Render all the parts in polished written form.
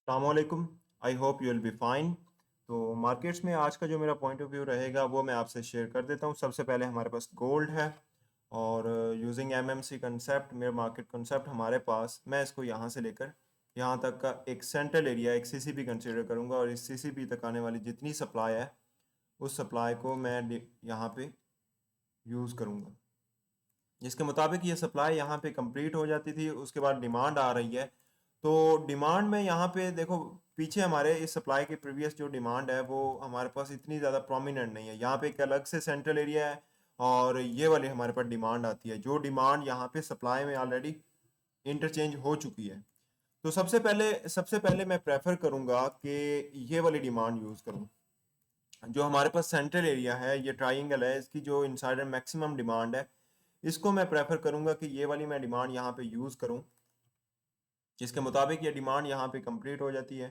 अस्सलामुअलैकुम। I hope you will be fine. तो markets में आज का जो मेरा पॉइंट ऑफ व्यू रहेगा वो मैं आपसे शेयर कर देता हूँ। सबसे पहले हमारे पास गोल्ड है और यूजिंग एमएमसी कंसेप्ट, मेरा मार्केट कंसेप्ट हमारे पास, मैं इसको यहाँ से लेकर यहाँ तक का एक सेंट्रल एरिया, एक सीसीपी कंसीडर करूँगा और इस सीसीपी तक आने वाली जितनी सप्लाई है उस सप्लाई को मैं यहाँ पे यूज़ करूँगा। जिसके मुताबिक ये सप्लाई यहाँ पे कंप्लीट हो जाती थी, उसके बाद डिमांड आ रही है। तो डिमांड में यहाँ पे देखो, पीछे हमारे इस सप्लाई के प्रीवियस जो डिमांड है वो हमारे पास इतनी ज़्यादा प्रोमिनेंट नहीं है। यहाँ पे एक अलग से सेंट्रल एरिया है और ये वाली हमारे पास डिमांड आती है, जो डिमांड यहाँ पे सप्लाई में ऑलरेडी इंटरचेंज हो चुकी है। तो सबसे पहले मैं प्रेफर करूँगा कि ये वाली डिमांड यूज़ करूँ। जो हमारे पास सेंट्रल एरिया है, ये ट्राइंगल है, इसकी जो इनसाइडर मैक्सिमम डिमांड है, इसको मैं प्रेफर करूंगा कि ये वाली मैं डिमांड यहाँ पे यूज़ करूं, जिसके मुताबिक ये डिमांड यहाँ पे कंप्लीट हो जाती है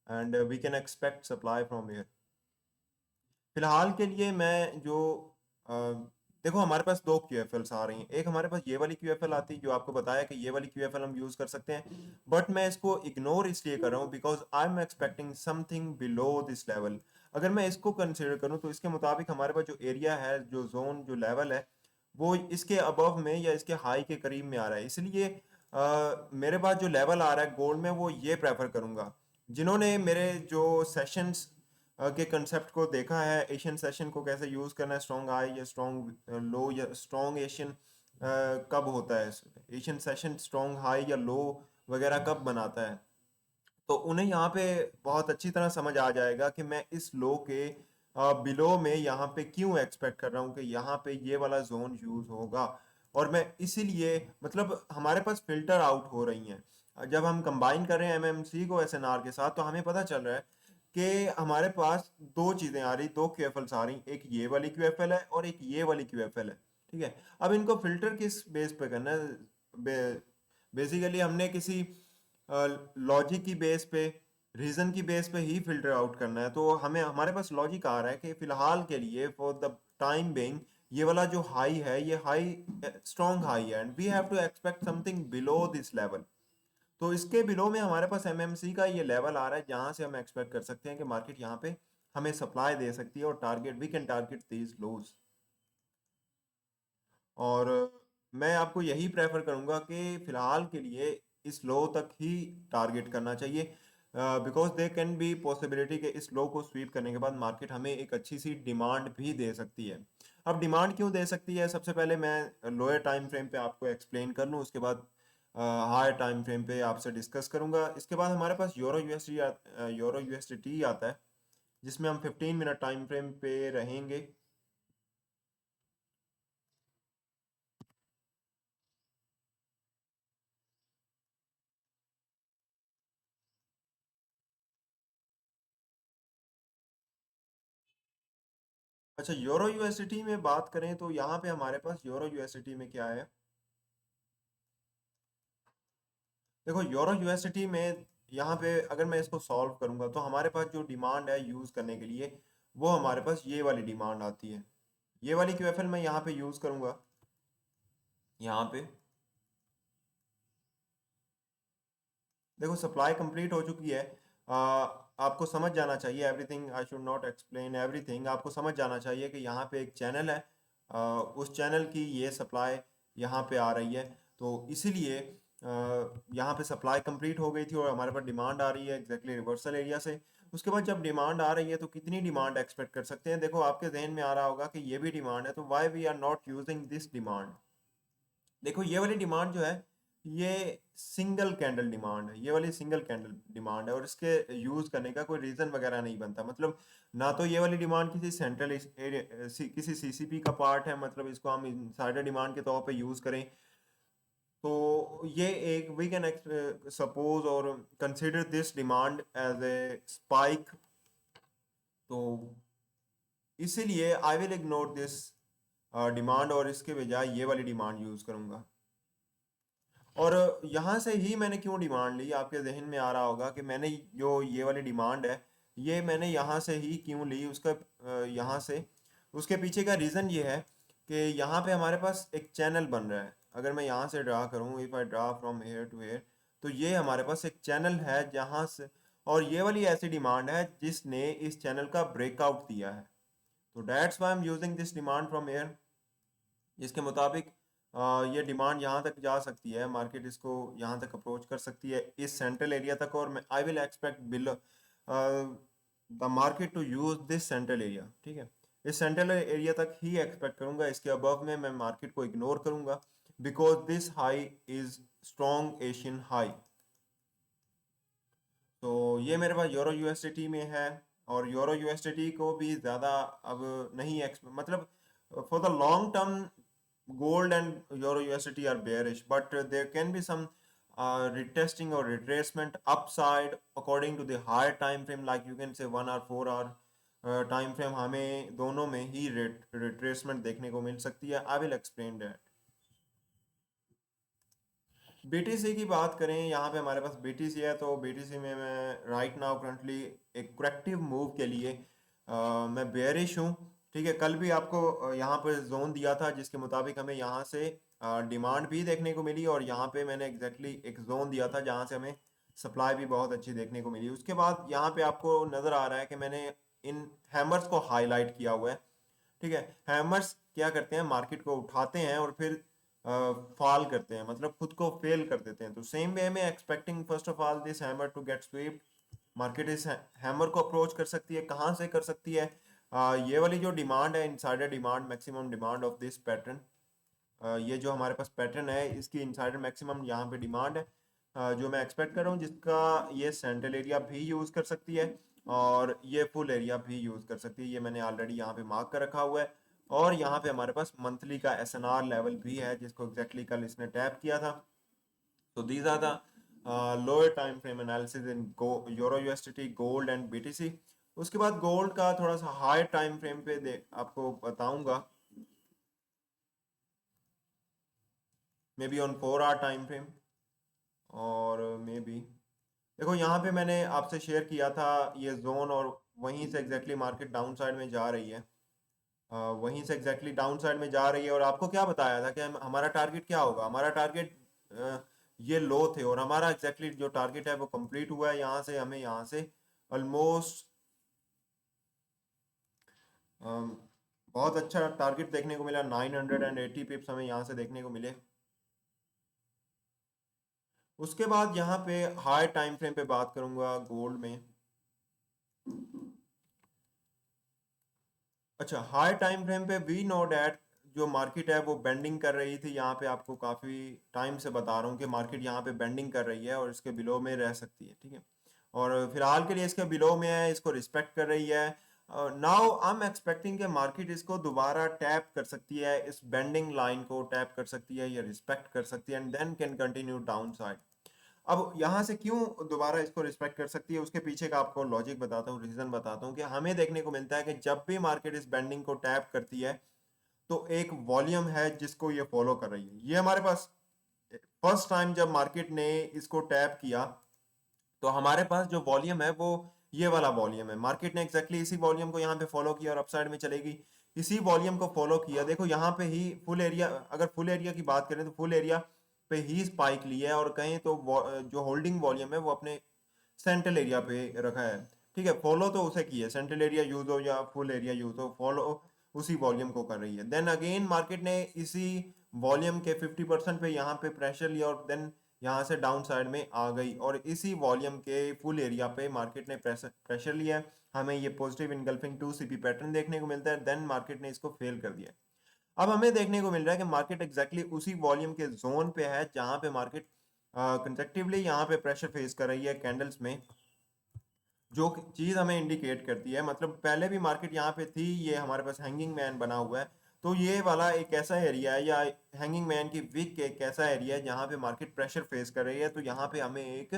and we can expect supply from here. फिलहाल के लिए मैं जो अ, देखो, हमारे पास दो क्यूएफएल्स आ रही हैं। एक हमारे पास ये वाली क्यूएफएल आती है जो आपको बताया कि ये वाली क्यूएफएल हम यूज़ कर सकते हैं, बट मैं इसको इग्नोर इसलिए कर रहा हूँ because I am expecting something below this level. अगर मैं इसको कंसिडर करूँ तो इसके मुताबिक हमारे पास जो एरिया है, जो जोन, जो लेवल है, वो इसके अबव में या इसके हाई के करीब में आ रहा है। इसलिए मेरे पास जो लेवल आ रहा है गोल्ड में वो ये प्रेफर करूंगा। जिन्होंने मेरे जो सेशंस के कंसेप्ट को देखा है, एशियन सेशन को कैसे यूज करना है, स्ट्रॉन्ग हाई या स्ट्रॉन्ग लो या स्ट्रॉन्ग एशियन कब होता है, एशियन सेशन स्ट्रॉन्ग हाई या लो वगैरह कब बनाता है, तो उन्हें यहाँ पे बहुत अच्छी तरह समझ आ जाएगा कि मैं इस लो के बिलो में यहाँ पे क्यों एक्सपेक्ट कर रहा हूँ कि यहाँ पे ये वाला जोन यूज होगा। और मैं इसीलिए, मतलब हमारे पास फिल्टर आउट हो रही हैं। जब हम कंबाइन कर रहे हैं एमएमसी को एसएनआर के साथ, तो हमें पता चल रहा है कि हमारे पास दो चीजें आ रही, दो क्यूएफएल्स आ रही, एक ये वाली क्यूएफएल है और एक ये वाली क्यूएफएल है। ठीक है, अब इनको फिल्टर किस बेस पे करना है? बेसिकली हमने किसी लॉजिक की बेस पे, रीजन की बेस पे ही फिल्टर आउट करना है। तो हमें, हमारे पास लॉजिक आ रहा है कि फिलहाल के लिए फॉर द टाइम बिंग ये वाला जो हाई है, ये हाई स्ट्रॉन्ग हाई है and we have to expect something below this level. तो इसके बिलो में हमारे पास एमएमसी का ये लेवल आ रहा है जहां से हम एक्सपेक्ट कर सकते हैं कि मार्केट यहाँ पे हमें सप्लाई दे सकती है और target, we can target these laws. और मैं आपको यही प्रेफर करूंगा कि फिलहाल के लिए इस लो तक ही टारगेट करना चाहिए, because they can be possibility कि इस लो को स्वीप करने के बाद मार्केट हमें एक अच्छी सी डिमांड भी दे सकती है। अब डिमांड क्यों दे सकती है, सबसे पहले मैं लोअर टाइम फ्रेम पे आपको एक्सप्लेन कर लूँ, उसके बाद हायर टाइम फ्रेम पे आपसे डिस्कस करूंगा। इसके बाद हमारे पास यूरो यूएसडी आता है, जिसमें हम 15 मिनट टाइम फ्रेम पे रहेंगे। अच्छा, यूरो यूएसडी में बात करें तो यहाँ पे हमारे पास यूरो यूएसडी में क्या है, देखो यूरो यूएसडी में यहाँ पे अगर मैं इसको सॉल्व करूंगा तो हमारे पास जो डिमांड है यूज करने के लिए, वो हमारे पास ये वाली डिमांड आती है। ये वाली क्यूएफएल मैं यहाँ पे यूज करूंगा। यहाँ पे देखो, सप्लाई कंप्लीट हो चुकी है। आपको समझ जाना चाहिए, everything, I should not explain everything, आपको समझ जाना चाहिए कि यहाँ पे एक चैनल है, उस चैनल की ये सप्लाई यहाँ पे आ रही है। तो इसीलिए यहाँ पे सप्लाई कंप्लीट हो गई थी और हमारे पास डिमांड आ रही है एग्जैक्टली रिवर्सल एरिया से। उसके बाद जब डिमांड आ रही है तो कितनी डिमांड एक्सपेक्ट कर सकते हैं? देखो, आपके जहन में आ रहा होगा कि ये भी डिमांड है, तो why we are not using this demand. देखो, ये वाली डिमांड जो है, ये सिंगल कैंडल डिमांड है, ये वाली सिंगल कैंडल डिमांड है और इसके यूज करने का कोई रीजन वगैरह नहीं बनता। मतलब ना तो ये वाली डिमांड किसी सेंट्रल एरिया, किसी सीसीपी का पार्ट है, मतलब इसको हम इनसाइडर डिमांड के तौर पे यूज करें। तो ये एक, वी कैन सपोज और consider this demand as a spike. तो इसीलिए I will ignore this demand और इसके बजाय ये वाली डिमांड यूज करूंगा। और यहाँ से ही मैंने क्यों डिमांड ली, आपके जहन में आ रहा होगा कि मैंने जो ये वाली डिमांड है, ये मैंने यहाँ से ही क्यों ली। उसका यहाँ से, उसके पीछे का रीज़न ये है कि यहाँ पे हमारे पास एक चैनल बन रहा है। अगर मैं यहाँ से ड्रा करूँ, if I draw from here to here, तो ये हमारे पास एक चैनल है जहाँ से और ये वाली ऐसी डिमांड है जिसने इस चैनल का ब्रेकआउट दिया है, तो that's why I am using this demand from air. इसके मुताबिक ये डिमांड यहाँ तक जा सकती है, मार्केट इसको यहाँ तक अप्रोच कर सकती है इस सेंट्रल एरिया तक, और I will expect below the market to use this central area. ठीक है, इस सेंट्रल एरिया तक ही एक्सपेक्ट करूंगा, इसके अबव में मैं मार्केट को इग्नोर करूंगा, because this high is strong Asian high. तो ये मेरे पास यूरो यूएसडीटी में है, और यूरो यूएसडीटी को भी ज़्यादा अब नहीं मतलब for the long term gold and euro USDT are bearish, but there can be some retesting or retracement upside according to the higher time frame, like you can say 1 hour 4 hour time frame, हमें दोनों में ही retracement देखने को मिल सकती है। I will explain that। BTC की बात करें, यहाँ पे हमारे पास BTC है, तो BTC में मैं राइट नाउ करंटली एक करेक्टिव मूव के लिए मैं बेयरिश हूँ। ठीक है, कल भी आपको यहाँ पर जोन दिया था जिसके मुताबिक हमें यहाँ से डिमांड भी देखने को मिली, और यहाँ पे मैंने एग्जैक्टली एक जोन दिया था जहाँ से हमें सप्लाई भी बहुत अच्छी देखने को मिली। उसके बाद यहाँ पे आपको नज़र आ रहा है कि मैंने इन हैमर्स को हाईलाइट किया हुआ है। ठीक है, हैमर्स क्या करते हैं, मार्केट को उठाते हैं और फिर फॉल करते हैं, मतलब खुद को फेल कर देते हैं। तो सेम वे में expecting first of all this hammer to get swept, market इस हैमर को अप्रोच कर सकती है, कहाँ से कर सकती है, ये वाली जो डिमांड है, insider demand, maximum demand of this pattern, ये जो हमारे पास पैटर्न है इसकी इनसाइडर मैक्सिमम यहाँ पे डिमांड है, जो मैं एक्सपेक्ट कर रहा हूँ, जिसका ये सेंट्रल एरिया भी यूज़ कर सकती है और ये फुल एरिया भी यूज़ कर सकती है। ये मैंने ऑलरेडी यहाँ पे मार्क कर रखा हुआ है, और यहाँ पे हमारे पास मंथली का SNR लेवल भी है जिसको एग्जैक्टली कल इसने टैप किया था। तो these are the lower time frame analysis in euro USDT, gold and BTC। उसके बाद गोल्ड का थोड़ा सा हाई टाइम फ्रेम पे आपको बताऊंगा, may be on 4 hour time frame, और मे बी देखो यहाँ पे मैंने आपसे शेयर किया था ये जोन, और वहीं से एग्जैक्टली मार्केट डाउन साइड में जा रही है, वहीं से एग्जैक्टली डाउन साइड में जा रही है। और आपको क्या बताया था कि हमारा टारगेट क्या होगा, हमारा टारगेट ये लो थे, और हमारा एग्जैक्टली जो टारगेट है वो कंप्लीट हुआ है। यहाँ से हमें यहाँ से ऑलमोस्ट बहुत अच्छा टारगेट देखने को मिला, 980 पिप्स हमें यहाँ से देखने को मिले। उसके बाद यहाँ पे हाई टाइम फ्रेम पे बात करूंगा गोल्ड में। अच्छा, हाई टाइम फ्रेम पे वी नो डैट जो मार्केट है वो बेंडिंग कर रही थी, यहाँ पे आपको काफ़ी टाइम से बता रहा हूँ कि मार्केट यहाँ पे बेंडिंग कर रही है और इसके बिलो में रह सकती है। ठीक है, और फिलहाल के लिए इसके बिलो में है, इसको रिस्पेक्ट कर रही है। नाउ आई एम एक्सपेक्टिंग कि मार्केट इसको दोबारा टैप कर सकती है, इस बेंडिंग लाइन को टैप कर सकती है या रिस्पेक्ट कर सकती है, and then can continue downside. अब यहाँ से क्यों दोबारा इसको रिस्पेक्ट कर सकती है, उसके पीछे का आपको लॉजिक बताता हूँ, रीजन बताता हूँ कि हमें देखने को मिलता है कि जब भी मार्केट इस बेंडिंग को टैप करती है तो एक वॉल्यूम है जिसको ये फॉलो कर रही है। ये हमारे पास फर्स्ट टाइम जब मार्केट ने इसको टैप किया तो हमारे पास जो वॉल्यूम है वो ये वाला वॉल्यूम है, मार्केट ने एग्जैक्टली इसी वॉल्यूम को यहाँ पे फॉलो किया और अपसाइड में चलेगी, इसी वॉल्यूम को फॉलो किया। देखो यहाँ पे ही फुल एरिया, अगर फुल एरिया की बात करें तो फुल एरिया पे ही स्पाइक लिया है, और कहें तो जो होल्डिंग वॉल्यूम है वो अपने सेंट्रल एरिया पे रखा है। ठीक है, फॉलो तो उसे की है, सेंट्रल एरिया यूज हो या फुल एरिया यूज हो, फॉलो उसी वॉल्यूम को कर रही है। देन अगेन मार्केट ने इसी वॉल्यूम के 50% पे यहाँ पे प्रेशर लिया, और देन यहाँ से डाउन साइड में आ गई, और इसी वॉल्यूम के फुल एरिया पे मार्केट ने प्रेशर लिया है। हमें ये पॉजिटिव इनगल्फिंग 2CP पैटर्न देखने को मिलता है, देन मार्केट ने इसको फेल कर दिया। अब हमें देखने को मिल रहा है कि मार्केट एग्जैक्टली उसी वॉल्यूम के जोन पे है जहां पे मार्केट कंसेक्टिवली यहाँ पे प्रेशर फेस कर रही है कैंडल्स में, जो चीज हमें इंडिकेट करती है, मतलब पहले भी मार्केट यहाँ पे थी, ये हमारे पास हैंगिंग मैन बना हुआ है, तो ये वाला एक ऐसा एरिया है, या हैंगिंग मैन की विक एक ऐसा एरिया है जहाँ पे मार्केट प्रेशर फेस कर रही है। तो यहाँ पे हमें एक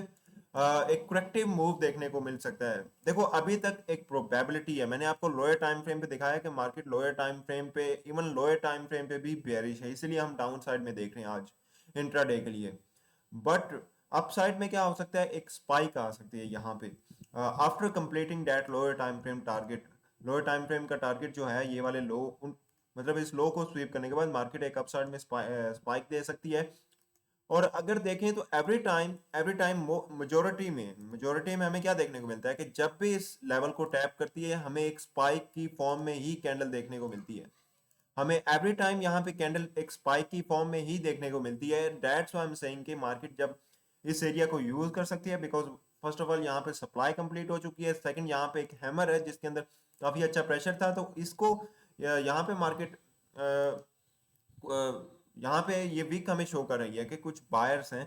करेक्टिव मूव देखने को मिल सकता है। देखो अभी तक एक प्रोबेबिलिटी है, मैंने आपको लोअर टाइम फ्रेम पे दिखाया कि मार्केट लोअर टाइम फ्रेम पे, इवन लोअर टाइम फ्रेम पे भी बेयरिश है, इसलिए हम डाउन साइड में देख रहे हैं आज इंट्राडे के लिए। बट अपसाइड में क्या हो सकता है, एक स्पाइक आ सकती है यहाँ पे after completing that lower time frame target. Lower time frame का टारगेट जो है ये वाले मतलब इस लो को स्वीप करने के बाद मार्केट एक अपसाइड में स्पाइक दे सकती है, और अगर देखें तो एवरी टाइम मेजोरिटी में हमें क्या देखने को मिलता है कि जब भी इस लेवल को टैप करती है हमें एक स्पाइक की फॉर्म में ही कैंडल देखने को मिलती है। हमें एवरी टाइम यहाँ पे कैंडल एक स्पाइक की फॉर्म में ही देखने को मिलती है। That's why I am saying कि मार्केट जब इस एरिया को यूज कर सकती है, बिकॉज फर्स्ट ऑफ ऑल यहाँ पे सप्लाई कंप्लीट हो चुकी है, सेकंड यहाँ पे एक हैमर है जिसके अंदर काफी अच्छा प्रेशर था, तो इसको यहाँ पे मार्केट यहाँ पे ये वीक हमें शो कर रही है कि कुछ बायर्स हैं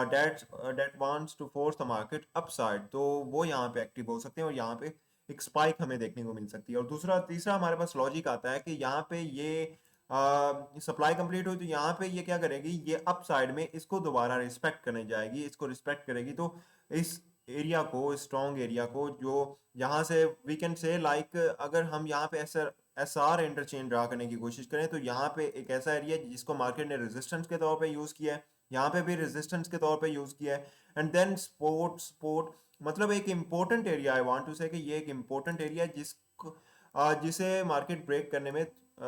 that that wants to force the market upside, तो वो यहाँ पे एक्टिव हो सकते हैं और यहाँ पे एक स्पाइक हमें देखने को मिल सकती है। और दूसरा तीसरा हमारे पास लॉजिक आता है कि यहाँ पे ये सप्लाई कंप्लीट हुई तो यहाँ पे ये क्या करेगी, ये अप साइड में इसको दोबारा रिस्पेक्ट करने जाएगी, इसको रिस्पेक्ट करेगी, तो इस एरिया को, स्ट्रॉन्ग एरिया को, जो यहाँ से वी कैन से लाइक अगर हम यहाँ पे एस आर इंटरचेंज ड्रा करने की कोशिश करें तो यहाँ पे एक ऐसा एरिया है जिसको मार्केट ने रेजिस्टेंस के तौर पे यूज किया है, यहाँ पे भी रेजिस्टेंस के तौर पे यूज किया है, एंड देन सपोर्ट मतलब एक important area, I want to say कि ये एक इम्पोर्टेंट एरिया है जिसे मार्केट ब्रेक करने में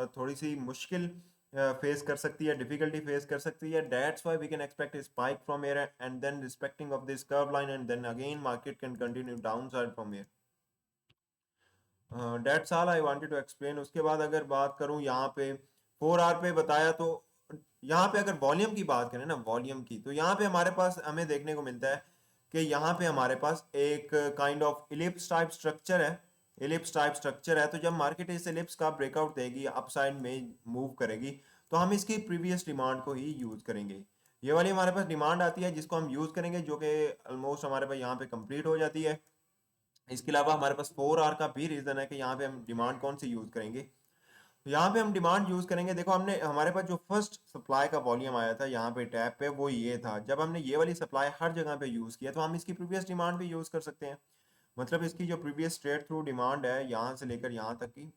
थोड़ी सी मुश्किल फेस कर सकती है, डिफिकल्टी फेस कर सकती है। That's why we can expect spike from here and then respecting of this curve line and then again market can continue downside from here. That's all I wanted to explain. उसके बाद अगर बात करूं यहाँ पे 4 our पे बताया, तो यहाँ पे अगर वॉल्यूम की बात करें ना, वॉल्यूम की, तो यहाँ पे हमारे पास हमें देखने को मिलता है कि यहाँ पे हमारे पास एक kind of ellipse type structure है, तो जब मार्केट इस इलिप्स का ब्रेकआउट देगी, अपसाइड में मूव करेगी, तो हम इसकी प्रीवियस डिमांड को ही यूज करेंगे। ये वाली हमारे पास डिमांड आती है जिसको हम यूज करेंगे, जो कि ऑलमोस्ट हमारे पास यहाँ पे कंप्लीट हो जाती है। इसके अलावा हमारे पास 4 आवर का भी रीजन है कि यहाँ पे हम डिमांड कौन सी यूज करेंगे। तो यहाँ पे हम डिमांड यूज करेंगे, देखो हमने हमारे पास जो फर्स्ट सप्लाई का वॉल्यूम आया था यहाँ पे टैप पे, वो ये था। जब हमने ये वाली सप्लाई हर जगह पे यूज किया तो हम इसकी प्रीवियस डिमांड भी यूज कर सकते हैं। मतलब इसकी जो प्रीवियस स्ट्रेट थ्रू डिमांड है यहाँ से लेकर यहाँ तक की,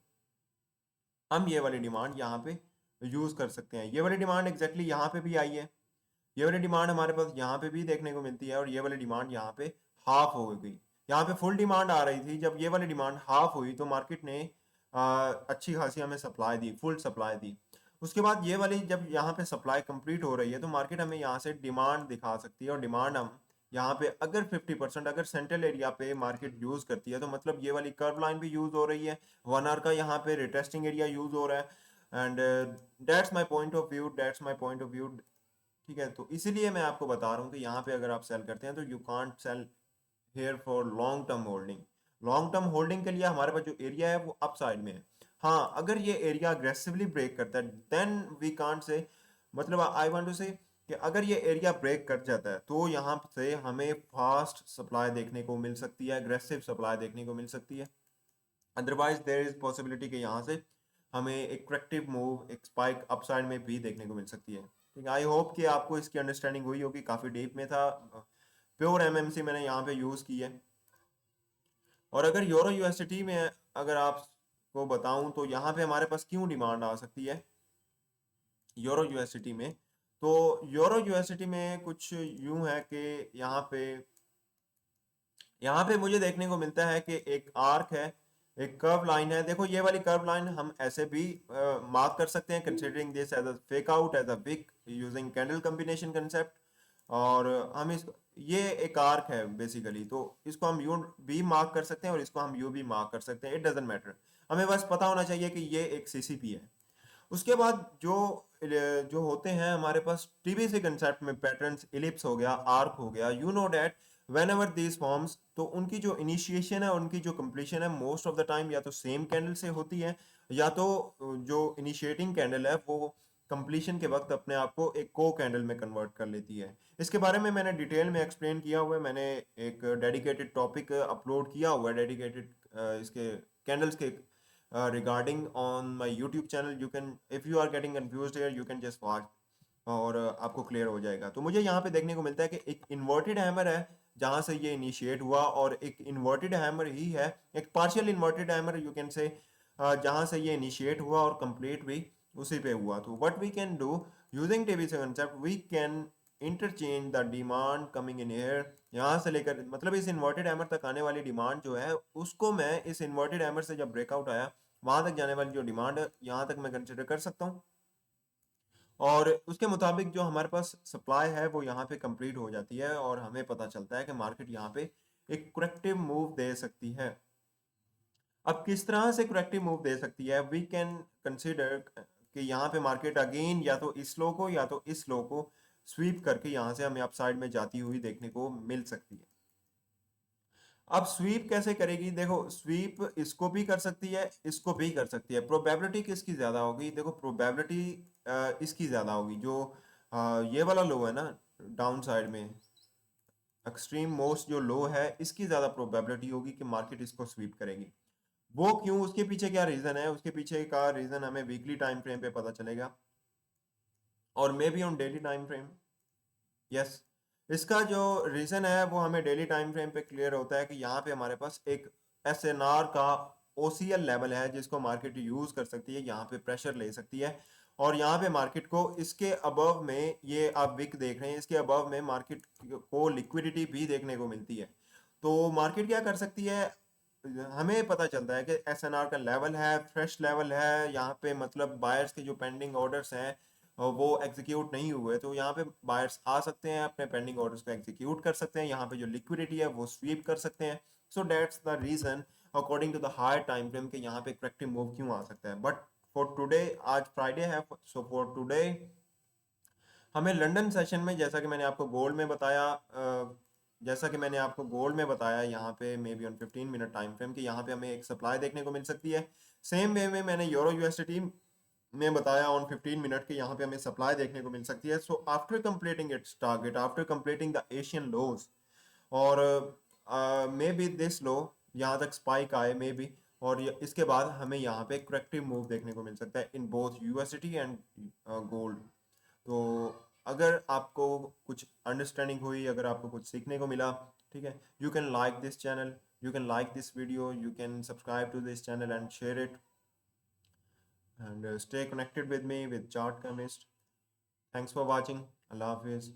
हम ये वाली डिमांड यहाँ पे यूज कर सकते हैं। ये वाली डिमांड एग्जैक्टली यहाँ पे भी आई है, ये वाली डिमांड हमारे पास यहाँ पे भी देखने को मिलती है, और ये वाली डिमांड यहाँ पे हाफ हो गई। यहाँ पे फुल डिमांड आ रही थी, जब ये वाली डिमांड हाफ हुई तो मार्केट ने अच्छी खासी हमें सप्लाई दी, फुल सप्लाई दी। उसके बाद ये वाली जब यहाँ पे सप्लाई कंप्लीट हो रही है तो मार्केट हमें यहाँ से डिमांड दिखा सकती है, और डिमांड हम यहाँ पे अगर 50% अगर सेंट्रल एरिया पे मार्केट यूज करती है तो मतलब ये वाली कर्व लाइन भी यूज हो रही है, 1 आवर का यहाँ पे रिटेस्टिंग एरिया यूज हो रहा है, and that's my point of view. ठीक है, तो इसीलिए मैं आपको बता रहा हूँ कि यहाँ पे अगर आप सेल करते हैं तो you can't sell here for long term holding. Long term holding के लिए हमारे पास जो एरिया है वो अप साइड में है। हाँ, अगर ये एरिया अग्रेसिवली ब्रेक करता है देन वी कांट से, मतलब आई वांट टू से कि अगर ये एरिया ब्रेक कर जाता है तो यहाँ से हमें फास्ट सप्लाई देखने को मिल सकती है, अग्रेसिव सप्लाई देखने को मिल सकती है। अदरवाइज देयर इज पॉसिबिलिटी कि यहाँ से हमें एक करेक्टिव मूव, एक स्पाइक अपसाइड में भी देखने को मिल सकती है। ठीक है, आई होप कि आपको इसकी अंडरस्टैंडिंग हुई होगी, काफ़ी डीप में था। प्योर एमएमसी मैंने यहाँ पे यूज़ की है। और अगर यूरो यूएसडी में अगर आपको बताऊं तो यहाँ पे हमारे पास क्यों डिमांड आ सकती है यूरो यूएसडी में, तो यूरो यूएसडी में कुछ यूं है कि यहाँ पे मुझे देखने को मिलता है कि एक आर्क है, एक कर्व लाइन है। देखो ये वाली कर्व लाइन हम ऐसे भी मार्क कर सकते हैं, considering this as a fake out, as a wick, using candle combination concept. और हम इस ये एक आर्क है बेसिकली, तो इसको हम यू भी मार्क कर सकते हैं और इसको हम यू भी मार्क कर सकते हैं, इट डजेंट मैटर। हमें बस पता होना चाहिए कि ये एक सीसीपी है। उसके बाद जो जो होते हैं हमारे पास टीबीसी कंसेप्ट में, पैटर्न्स, इलिप्स हो गया, आर्क हो गया, you know that when ever these forms, तो उनकी जो इनिशिएशन है, उनकी जो कंप्लीशन है, मोस्ट ऑफ द टाइम या तो सेम कैंडल से होती है, या तो जो इनिशिएटिंग कैंडल है वो कंप्लीशन के वक्त अपने आप को एक को कैंडल में कन्वर्ट कर लेती है। इसके बारे में मैंने डिटेल में एक्सप्लेन किया हुआ है, मैंने एक डेडिकेटेड टॉपिक अपलोड किया हुआ है, डेडिकेटेड इसके कैंडल्स के regarding on my YouTube channel. You can, if you are getting confused here, you can just watch और आपको क्लियर हो जाएगा। तो मुझे यहाँ पे देखने को मिलता है कि एक इन्वर्टेड हैमर है जहाँ से ये इनिशिएट हुआ, और एक इन्वर्टेड हैमर ही है, एक partial inverted hammer you can say, जहाँ से ये इनिशिएट हुआ और कंप्लीट भी उसी पे हुआ। तो what we can do using TBC concept, we can interchange the demand coming in here, यहाँ से लेकर मतलब इस इन्वर्टेड हैमर तक आने वाली डिमांड जो है उसको मैं इस इन्वर्टेड हैमर से जब ब्रेकआउट आया वहां तक जाने वाली जो डिमांड है यहाँ तक मैं कंसिडर कर सकता हूँ। और उसके मुताबिक जो हमारे पास सप्लाई है वो यहाँ पे कंप्लीट हो जाती है और हमें पता चलता है कि मार्केट यहाँ पे एक करेक्टिव मूव दे सकती है। अब किस तरह से करेक्टिव मूव दे सकती है, वी कैन कंसिडर कि यहाँ पे मार्केट अगेन या तो इस लो को या तो इस लो को स्वीप करके यहाँ से हमें अपसाइड में जाती हुई देखने को मिल सकती है। अब स्वीप कैसे करेगी, देखो स्वीप इसको भी कर सकती है, इसको भी कर सकती है। प्रोबेबिलिटी किसकी ज्यादा होगी, देखो प्रोबेबिलिटी इसकी ज्यादा होगी जो ये वाला लो है ना डाउन साइड में, एक्सट्रीम मोस्ट जो लो है, इसकी ज्यादा प्रोबेबिलिटी होगी कि मार्केट इसको स्वीप करेगी। वो क्यों, उसके पीछे क्या रीजन है, उसके पीछे का रीजन हमें वीकली टाइम फ्रेम पे पता चलेगा और may be on daily time frame. Yes, इसका जो रीजन है वो हमें डेली टाइम फ्रेम पे क्लियर होता है कि यहाँ पे हमारे पास एक एसएनआर का ओसीएल लेवल है जिसको मार्केट यूज कर सकती है, यहाँ पे प्रेशर ले सकती है और यहाँ पे मार्केट को इसके अबव में, ये आप विक देख रहे हैं, इसके अबव में मार्केट को लिक्विडिटी भी देखने को मिलती है। तो मार्केट क्या कर सकती है, हमें पता चलता है कि एसएनआर का लेवल है, फ्रेश लेवल है यहाँ पे, मतलब बायर्स के जो पेंडिंग ऑर्डर्स हैं वो एग्जीक्यूट नहीं हुए, तो यहाँ पे बायर्स आ सकते हैं, अपने पेंडिंग ऑर्डर्स को एग्जीक्यूट कर सकते हैं, यहाँ पे जो लिक्विडिटी है वो स्वीप कर सकते हैं। So that's the reason according to the higher time frame के यहाँ पे करेक्टिव मूव क्यों आ सकता है। बट फॉर टुडे, आज फ्राइडे है, सो फॉर टुडे हमें लंदन सेशन में, जैसा कि मैंने आपको गोल्ड में बताया, जैसा कि मैंने आपको गोल्ड में बताया यहाँ पे may be on 15 minute time frame कि यहाँ पे हमें एक सप्लाई देखने को मिल सकती है। सेम वे में मैंने यूरो यूएसडी में बताया ऑन 15 मिनट के यहाँ पे हमें सप्लाई देखने को मिल सकती है। So after completing its target, after completing the Asian laws, और मे बी दिस लो यहाँ तक स्पाइक आए मे बी, और इसके बाद हमें यहाँ पे करेक्टिव मूव देखने को मिल सकता है in both USD and gold. तो अगर आपको कुछ अंडरस्टैंडिंग हुई, अगर आपको कुछ सीखने को मिला, ठीक है, you can like this channel, you can like this video, you can subscribe to this channel and share it, and stay connected with me with Chart Chemist. Thanks for watching. Allah Hafiz.